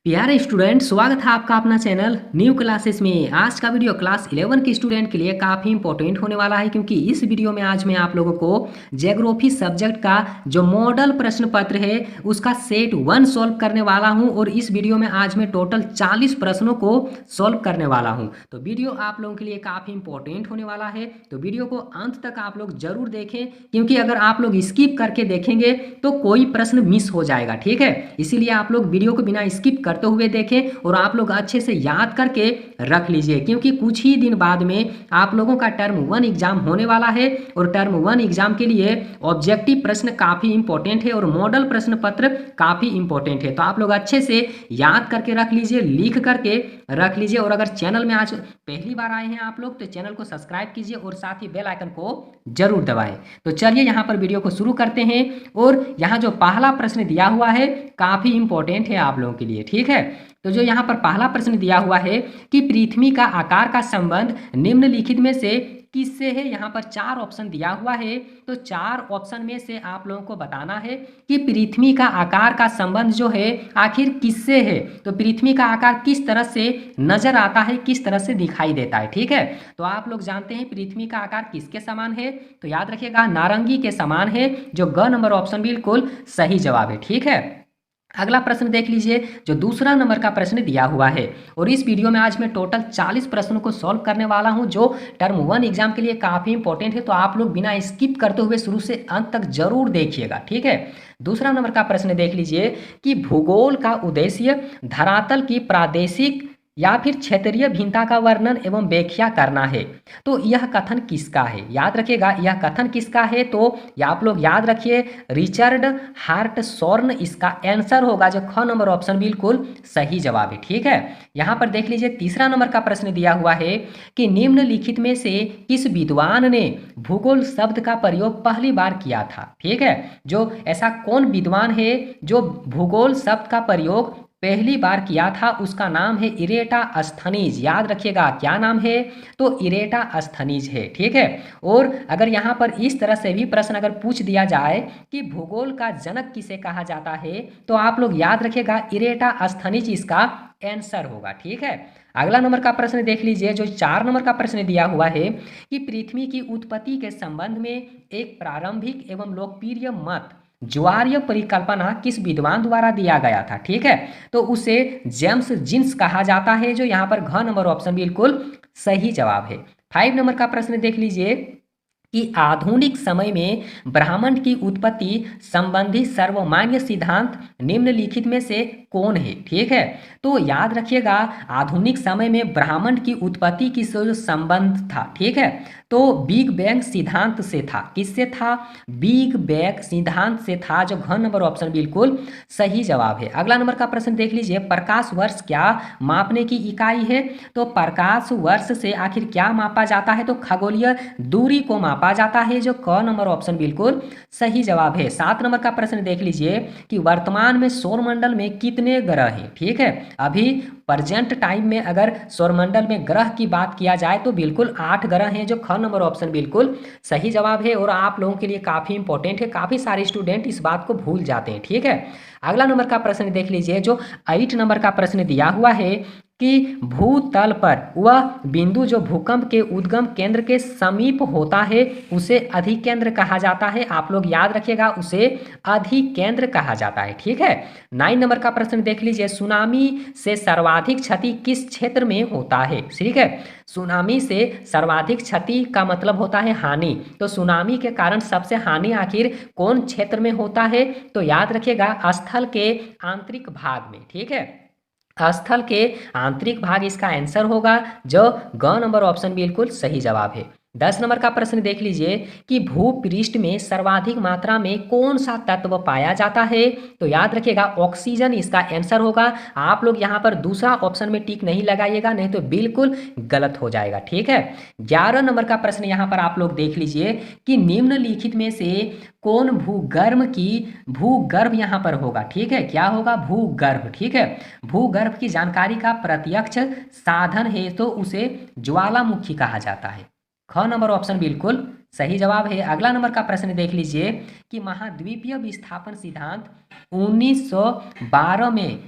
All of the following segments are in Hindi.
प्यारे स्टूडेंट, स्वागत है आपका अपना चैनल न्यू क्लासेस में। आज का वीडियो क्लास 11 के स्टूडेंट के लिए काफ़ी इंपॉर्टेंट होने वाला है, क्योंकि इस वीडियो में आज मैं आप लोगों को ज्योग्राफी सब्जेक्ट का जो मॉडल प्रश्न पत्र है उसका सेट 1 सॉल्व करने वाला हूं। और इस वीडियो में आज मैं टोटल 40 प्रश्नों को सॉल्व करने वाला हूं। तो वीडियो आप लोगों के लिए काफ़ी इंपॉर्टेंट होने वाला है, तो वीडियो को अंत तक आप लोग जरूर देखें, क्योंकि अगर आप लोग स्किप करके देखेंगे तो कोई प्रश्न मिस हो जाएगा। ठीक है, इसीलिए आप लोग वीडियो को बिना स्किप करते हुए देखें और आप लोग अच्छे से याद करके रख लीजिए, क्योंकि कुछ ही दिन बाद में आप लोगों का टर्म 1 एग्जाम होने वाला है। और टर्म 1 एग्जाम के लिए ऑब्जेक्टिव प्रश्न काफ़ी इंपॉर्टेंट है और मॉडल प्रश्न पत्र काफ़ी इंपॉर्टेंट है। तो आप लोग अच्छे से याद करके रख लीजिए, लिख करके रख लीजिए। और अगर चैनल में आज पहली बार आए हैं आप लोग तो चैनल को सब्सक्राइब कीजिए और साथ ही बेल आइकन को जरूर दबाएं। तो चलिए यहाँ पर वीडियो को शुरू करते हैं। और यहाँ जो पहला प्रश्न दिया हुआ है काफ़ी इंपॉर्टेंट है आप लोगों के लिए। ठीक है, तो जो यहाँ पर पहला प्रश्न दिया हुआ है कि पृथ्वी का आकार का संबंध निम्नलिखित में से किससे है। यहाँ पर 4 ऑप्शन दिया हुआ है, तो 4 ऑप्शन में से आप लोगों को बताना है कि पृथ्वी का आकार का संबंध जो है आखिर किससे है। तो पृथ्वी का आकार किस तरह से नजर आता है, किस तरह से दिखाई देता है। ठीक है, तो आप लोग जानते हैं पृथ्वी का आकार किसके समान है, तो याद रखिएगा नारंगी के समान है, जो ग नंबर ऑप्शन बिल्कुल सही जवाब है। ठीक है, अगला प्रश्न देख लीजिए, जो दूसरा नंबर का प्रश्न दिया हुआ है। और इस वीडियो में आज मैं टोटल 40 प्रश्नों को सॉल्व करने वाला हूं, जो टर्म 1 एग्जाम के लिए काफ़ी इंपॉर्टेंट है। तो आप लोग बिना स्किप करते हुए शुरू से अंत तक जरूर देखिएगा। ठीक है, दूसरा नंबर का प्रश्न देख लीजिए कि भूगोल का उद्देश्य धरातल की प्रादेशिक या फिर क्षेत्रीय भिन्नता का वर्णन एवं व्याख्या करना है। तो यह कथन किसका है, याद रखिएगा यह कथन किसका है। तो या आप लोग याद रखिए रिचर्ड हार्टशॉर्न इसका आंसर होगा, जो ख नंबर ऑप्शन बिल्कुल सही जवाब है। ठीक है, यहाँ पर देख लीजिए तीसरा नंबर का प्रश्न दिया हुआ है कि निम्नलिखित में से किस विद्वान ने भूगोल शब्द का प्रयोग पहली बार किया था। ठीक है, जो ऐसा कौन विद्वान है जो भूगोल शब्द का प्रयोग पहली बार किया था, उसका नाम है इरेटा अस्थनीज। याद रखिएगा क्या नाम है, तो इरेटा अस्थनीज है। ठीक है, और अगर यहाँ पर इस तरह से भी प्रश्न अगर पूछ दिया जाए कि भूगोल का जनक किसे कहा जाता है, तो आप लोग याद रखिएगा इरेटा अस्थनीज इसका आंसर होगा। ठीक है, अगला नंबर का प्रश्न देख लीजिए, जो 4 नंबर का प्रश्न दिया हुआ है कि पृथ्वी की उत्पत्ति के संबंध में एक प्रारंभिक एवं लोकप्रिय मत ज्वारीय परिकल्पना किस विद्वान द्वारा दिया गया था। ठीक है, तो उसे जेम्स जीन्स कहा जाता है, जो यहाँ पर घ नंबर ऑप्शन बिल्कुल सही जवाब है। 5 नंबर का प्रश्न देख लीजिए कि आधुनिक समय में ब्रह्मांड की उत्पत्ति संबंधी सर्वमान्य सिद्धांत निम्नलिखित में से कौन है। ठीक है, तो याद रखिएगा आधुनिक समय में ब्रह्मांड की उत्पत्ति की जो संबंध था, ठीक है, तो बिग बैंग सिद्धांत से था। किससे था, बिग बैंग सिद्धांत से था, जो घ नंबर ऑप्शन बिल्कुल सही जवाब है। अगला नंबर का प्रश्न देख लीजिए, प्रकाश वर्ष क्या मापने की इकाई है। तो प्रकाश वर्ष से आखिर क्या मापा जाता है, तो खगोलीय दूरी को मापा जाता है, जो क नंबर ऑप्शन बिल्कुल सही जवाब है। 7 नंबर का प्रश्न देख लीजिए कि वर्तमान में सौरमंडल में कितने ग्रह हैं। ठीक है, अभी प्रेजेंट टाइम में अगर सौरमंडल में ग्रह की बात किया जाए तो बिल्कुल 8 ग्रह हैं, जो ख नंबर ऑप्शन बिल्कुल सही जवाब है। और आप लोगों के लिए काफ़ी इंपॉर्टेंट है, काफ़ी सारे स्टूडेंट इस बात को भूल जाते हैं। ठीक है, अगला नंबर का प्रश्न देख लीजिए, जो 8 नंबर का प्रश्न दिया हुआ है कि भूतल पर वह बिंदु जो भूकंप के उद्गम केंद्र के समीप होता है उसे अधिकेंद्र कहा जाता है। आप लोग याद रखिएगा उसे अधिकेंद्र कहा जाता है। ठीक है, 9 नंबर का प्रश्न देख लीजिए, सुनामी से सर्वाधिक क्षति किस क्षेत्र में होता है। ठीक है, सुनामी से सर्वाधिक क्षति का मतलब होता है हानि। तो सुनामी के कारण सबसे हानि आखिर कौन क्षेत्र में होता है, तो याद रखिएगा स्थल के आंतरिक भाग में। ठीक है, स्थल के आंतरिक भाग इसका आंसर होगा, जो ग नंबर ऑप्शन बिल्कुल सही जवाब है। 10 नंबर का प्रश्न देख लीजिए कि भूपृष्ठ में सर्वाधिक मात्रा में कौन सा तत्व पाया जाता है। तो याद रखिएगा ऑक्सीजन इसका आंसर होगा। आप लोग यहाँ पर दूसरा ऑप्शन में टिक नहीं लगाइएगा, नहीं तो बिल्कुल गलत हो जाएगा। ठीक है, 11 नंबर का प्रश्न यहाँ पर आप लोग देख लीजिए कि निम्नलिखित में से कौन भूगर्भ यहाँ पर होगा। ठीक है, क्या होगा, भूगर्भ। ठीक है, भूगर्भ की जानकारी का प्रत्यक्ष साधन है तो उसे ज्वालामुखी कहा जाता है। ख नंबर ऑप्शन बिल्कुल सही जवाब है। अगला नंबर का प्रश्न देख लीजिए कि महाद्वीपीय विस्थापन सिद्धांत 1912 में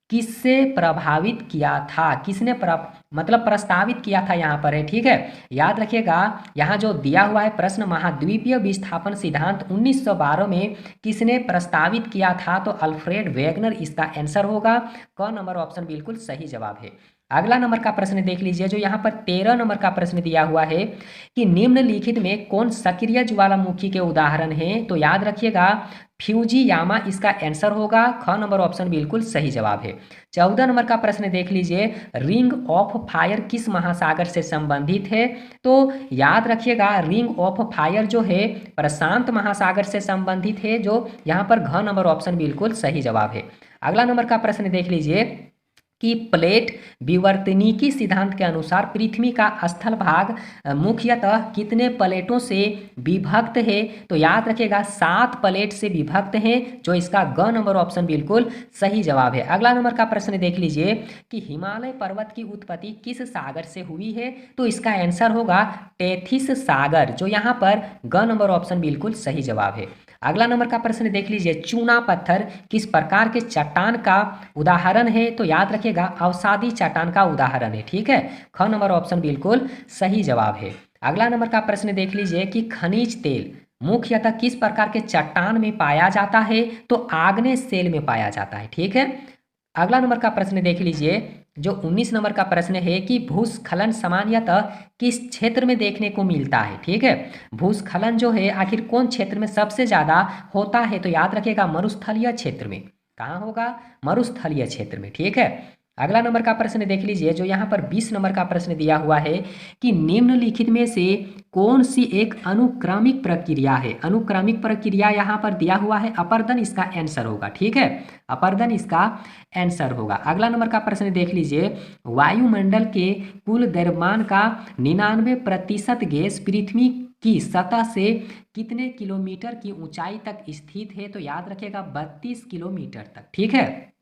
किससे प्रभावित किया था, किसने मतलब प्रस्तावित किया था यहाँ पर है, ठीक है। याद रखिएगा यहाँ जो दिया हुआ है प्रश्न, महाद्वीपीय विस्थापन सिद्धांत 1912 में किसने प्रस्तावित किया था, तो अल्फ्रेड वेगनर इसका आंसर होगा। क नंबर ऑप्शन बिल्कुल सही जवाब है। अगला नंबर का प्रश्न देख लीजिए, जो यहाँ पर 13 नंबर का प्रश्न दिया हुआ है कि निम्नलिखित में कौन सक्रिय ज्वालामुखी के उदाहरण हैं, तो याद रखिएगा फ्यूजीयामा इसका आंसर होगा। ख नंबर ऑप्शन बिल्कुल सही जवाब है। 14 नंबर का प्रश्न देख लीजिए, रिंग ऑफ फायर किस महासागर से संबंधित है, तो याद रखिएगा रिंग ऑफ फायर जो है प्रशांत महासागर से संबंधित है, जो यहाँ पर घ नंबर ऑप्शन बिल्कुल सही जवाब है। अगला नंबर का प्रश्न देख लीजिए कि प्लेट विवर्तनिकी सिद्धांत के अनुसार पृथ्वी का स्थल भाग मुख्यतः कितने प्लेटों से विभक्त है, तो याद रखिएगा 7 प्लेट से विभक्त है, जो इसका ग नंबर ऑप्शन बिल्कुल सही जवाब है। अगला नंबर का प्रश्न देख लीजिए कि हिमालय पर्वत की उत्पत्ति किस सागर से हुई है, तो इसका आंसर होगा टेथिस सागर, जो यहाँ पर ग नंबर ऑप्शन बिल्कुल सही जवाब है। अगला नंबर का प्रश्न देख लीजिए, चूना पत्थर किस प्रकार के चट्टान का उदाहरण है, तो याद रखिएगा अवसादी चट्टान का उदाहरण है, ठीक है। ख नंबर ऑप्शन बिल्कुल सही जवाब है। अगला नंबर का प्रश्न देख लीजिए कि खनिज तेल मुख्यतः किस प्रकार के चट्टान में पाया जाता है, तो आग्नेय शेल में पाया जाता है, ठीक है। अगला नंबर का प्रश्न देख लीजिए, जो 19 नंबर का प्रश्न है कि भूस्खलन सामान्यतः किस क्षेत्र में देखने को मिलता है, ठीक है। भूस्खलन जो है आखिर कौन क्षेत्र में सबसे ज़्यादा होता है, तो याद रखिएगा मरुस्थलीय क्षेत्र में। कहाँ होगा, मरुस्थलीय क्षेत्र में, ठीक है। अगला नंबर का प्रश्न देख लीजिए, जो यहाँ पर 20 नंबर का प्रश्न दिया हुआ है कि निम्नलिखित में से कौन सी एक अनुक्रमिक प्रक्रिया है। अनुक्रमिक प्रक्रिया यहाँ पर दिया हुआ है अपर्दन, इसका आंसर होगा, ठीक है। अपर्दन इसका आंसर होगा। अगला नंबर का प्रश्न देख लीजिए, वायुमंडल के कुल द्रव्यमान का 99% गैस पृथ्वी की सतह से कितने किलोमीटर की ऊंचाई तक स्थित है, तो याद रखिएगा 32 किलोमीटर तक, ठीक है।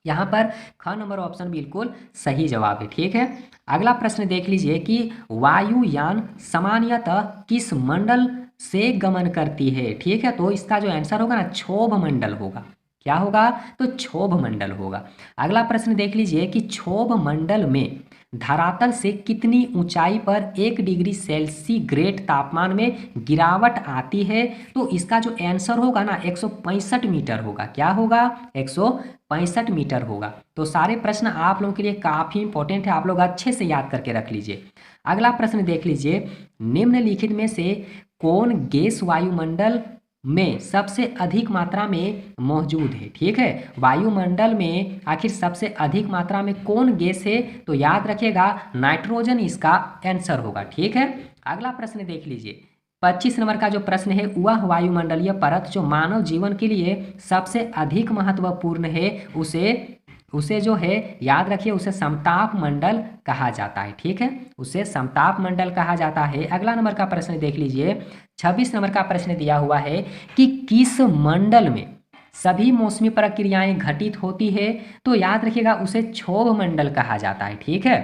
यहाँ पर ख नंबर ऑप्शन बिल्कुल सही जवाब है, ठीक है। अगला प्रश्न देख लीजिए कि वायुयान सामान्यतः किस मंडल से गमन करती है, ठीक है। तो इसका जो आंसर होगा ना क्षोभ मंडल होगा। क्या होगा, तो क्षोभ मंडल होगा। अगला प्रश्न देख लीजिए कि क्षोभ मंडल में धरातल से कितनी ऊंचाई पर 1 डिग्री सेल्सीग्रेड तापमान में गिरावट आती है, तो इसका जो आंसर होगा ना 165 मीटर होगा। क्या होगा, 165 मीटर होगा। तो सारे प्रश्न आप लोगों के लिए काफ़ी इंपॉर्टेंट है, आप लोग अच्छे से याद करके रख लीजिए। अगला प्रश्न देख लीजिए, निम्नलिखित में से कौन गैस वायुमंडल में सबसे अधिक मात्रा में मौजूद है, ठीक है। वायुमंडल में आखिर सबसे अधिक मात्रा में कौन गैस है, तो याद रखिएगा नाइट्रोजन इसका आंसर होगा, ठीक है। अगला प्रश्न देख लीजिए, 25 नंबर का जो प्रश्न है, वह वायुमंडलीय परत जो मानव जीवन के लिए सबसे अधिक महत्वपूर्ण है, उसे जो है याद रखिए उसे समताप मंडल कहा जाता है, ठीक है। उसे समताप मंडल कहा जाता है। अगला नंबर का प्रश्न देख लीजिए, 26 नंबर का प्रश्न दिया हुआ है कि किस मंडल में सभी मौसमी प्रक्रियाएं घटित होती है, तो याद रखिएगा उसे क्षोभ मंडल कहा जाता है, ठीक है।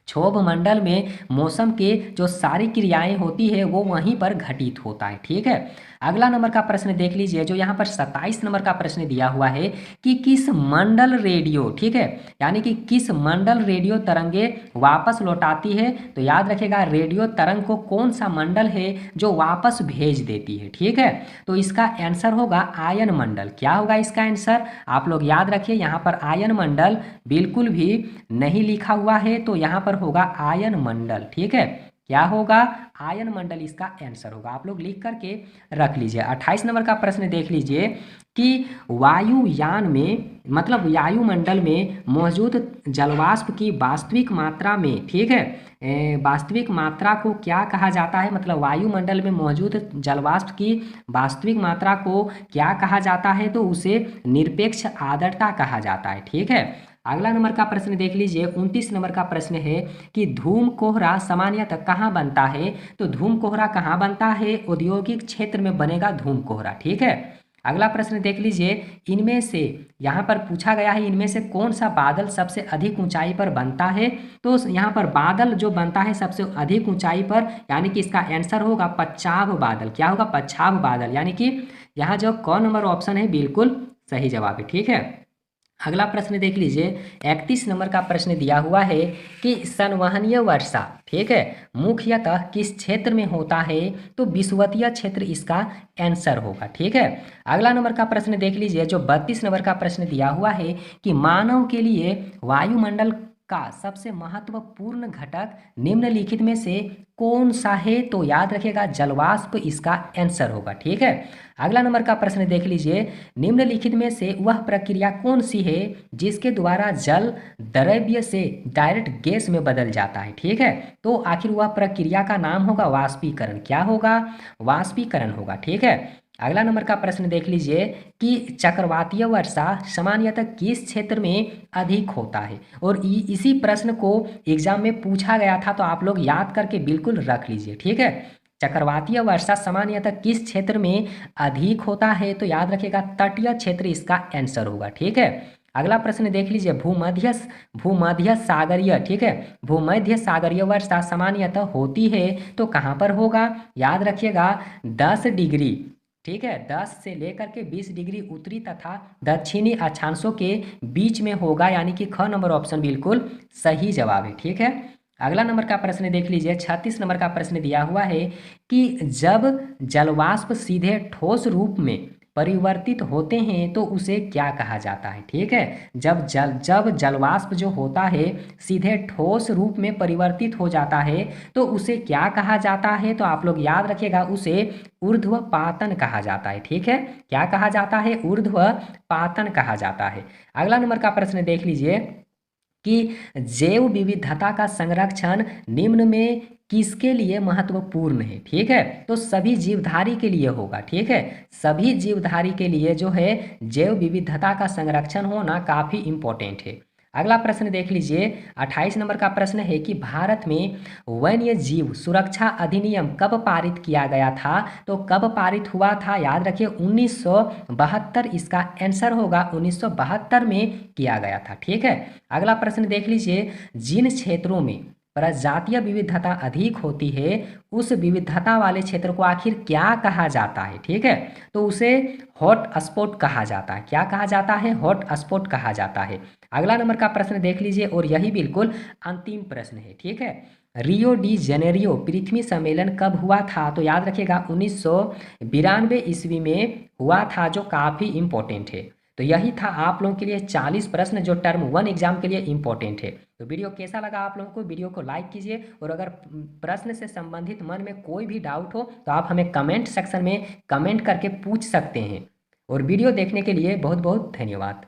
क्षोभ मंडल में मौसम के जो सारी क्रियाएं होती है वो वहीं पर घटित होता है, ठीक है। अगला नंबर का प्रश्न देख लीजिए, जो यहाँ पर 27 नंबर का प्रश्न दिया हुआ है कि किस मंडल रेडियो, ठीक है, यानी कि किस मंडल रेडियो तरंगे वापस लौटाती है, तो याद रखिएगा रेडियो तरंग को कौन सा मंडल है जो वापस भेज देती है, ठीक है। तो इसका आंसर होगा आयन मंडल। क्या होगा इसका आंसर, आप लोग याद रखिए, यहाँ पर आयन मंडल बिल्कुल भी नहीं लिखा हुआ है, तो यहाँ पर होगा आयन मंडल, ठीक है। क्या होगा, आयन मंडल इसका आंसर होगा। आप लोग लिख करके रख लीजिए। 28 नंबर का प्रश्न देख लीजिए कि वायुयान में मतलब वायुमंडल में मौजूद जलवाष्प की वास्तविक मात्रा में, ठीक है, वास्तविक मात्रा को क्या कहा जाता है, मतलब वायुमंडल में मौजूद जलवाष्प की वास्तविक मात्रा को क्या कहा जाता है, तो उसे निरपेक्ष आर्द्रता कहा जाता है, ठीक है। अगला नंबर का प्रश्न देख लीजिए, 29 नंबर का प्रश्न है कि धूम कोहरा सामान्यतः कहाँ बनता है, तो धूम कोहरा कहाँ बनता है, औद्योगिक क्षेत्र में बनेगा धूम कोहरा, ठीक है। अगला प्रश्न देख लीजिए, इनमें से यहाँ पर पूछा गया है इनमें से कौन सा बादल सबसे अधिक ऊंचाई पर बनता है, तो यहाँ पर बादल जो बनता है सबसे अधिक ऊंचाई पर, यानी कि इसका आंसर होगा पच्छाव बादल। क्या होगा, पच्छाव बादल, यानी कि यहाँ जो क नंबर ऑप्शन है बिल्कुल सही जवाब है, ठीक है। अगला प्रश्न देख लीजिए, 31 नंबर का प्रश्न दिया हुआ है कि संवहनीय वर्षा, ठीक है, मुख्यतः किस क्षेत्र में होता है? तो विषुवतीय क्षेत्र इसका आंसर होगा, ठीक है। अगला नंबर का प्रश्न देख लीजिए, जो 32 नंबर का प्रश्न दिया हुआ है कि मानव के लिए वायुमंडल का सबसे महत्वपूर्ण घटक निम्नलिखित में से कौन सा है? तो याद रखिएगा जलवाष्प इसका आंसर होगा, ठीक है। अगला नंबर का प्रश्न देख लीजिए, निम्नलिखित में से वह प्रक्रिया कौन सी है जिसके द्वारा जल द्रव्य से डायरेक्ट गैस में बदल जाता है, ठीक है। तो आखिर वह प्रक्रिया का नाम होगा वाष्पीकरण। क्या होगा? वाष्पीकरण होगा, ठीक है। अगला नंबर का प्रश्न देख लीजिए कि चक्रवातीय वर्षा सामान्यतः किस क्षेत्र में अधिक होता है? और इसी प्रश्न को एग्जाम में पूछा गया था, तो आप लोग याद करके बिल्कुल रख लीजिए, ठीक है। चक्रवातीय वर्षा सामान्यतः किस क्षेत्र में अधिक होता है? तो याद रखिएगा तटीय क्षेत्र इसका आंसर होगा, ठीक है। अगला प्रश्न देख लीजिए, भूमध्य सागरीय, ठीक है, भूमध्य सागरीय वर्षा सामान्यतः होती है तो कहाँ पर होगा? याद रखिएगा 10 डिग्री, ठीक है, 10 से लेकर के 20 डिग्री उत्तरी तथा दक्षिणी अक्षांशों के बीच में होगा, यानी कि ख नंबर ऑप्शन बिल्कुल सही जवाब है, ठीक है। अगला नंबर का प्रश्न देख लीजिए, 36 नंबर का प्रश्न दिया हुआ है कि जब जलवाष्प सीधे ठोस रूप में परिवर्तित होते हैं तो उसे क्या कहा जाता है? ठीक है, जब जलवाष्प जो होता है सीधे ठोस रूप में परिवर्तित हो जाता है तो उसे क्या कहा जाता है? तो आप लोग याद रखिएगा उसे ऊर्ध्वपातन कहा जाता है, ठीक है। क्या कहा जाता है? ऊर्ध्वपातन कहा जाता है। अगला नंबर का प्रश्न देख लीजिए कि जैव विविधता का संरक्षण निम्न में किसके लिए महत्वपूर्ण है? ठीक है, तो सभी जीवधारी के लिए होगा, ठीक है, सभी जीवधारी के लिए जो है जैव विविधता का संरक्षण होना काफ़ी इम्पोर्टेंट है। अगला प्रश्न देख लीजिए, 28 नंबर का प्रश्न है कि भारत में वन्य जीव सुरक्षा अधिनियम कब पारित किया गया था? तो कब पारित हुआ था? याद रखिए 1972 इसका आंसर होगा, 1972 में किया गया था, ठीक है। अगला प्रश्न देख लीजिए, जिन क्षेत्रों में प्रजातीय विविधता अधिक होती है उस विविधता वाले क्षेत्र को आखिर क्या कहा जाता है? ठीक है, तो उसे हॉट स्पॉट कहा जाता है। क्या कहा जाता है? हॉट स्पॉट कहा जाता है। अगला नंबर का प्रश्न देख लीजिए और यही बिल्कुल अंतिम प्रश्न है, ठीक है। रियो डी जेनेरियो पृथ्वी सम्मेलन कब हुआ था? तो याद रखिएगा 1992 ईस्वी में हुआ था, जो काफ़ी इंपॉर्टेंट है। तो यही था आप लोगों के लिए 40 प्रश्न जो टर्म 1 एग्जाम के लिए इंपॉर्टेंट है। तो वीडियो कैसा लगा आप लोगों को? वीडियो को लाइक कीजिए और अगर प्रश्न से संबंधित मन में कोई भी डाउट हो तो आप हमें कमेंट सेक्शन में कमेंट करके पूछ सकते हैं। और वीडियो देखने के लिए बहुत बहुत धन्यवाद।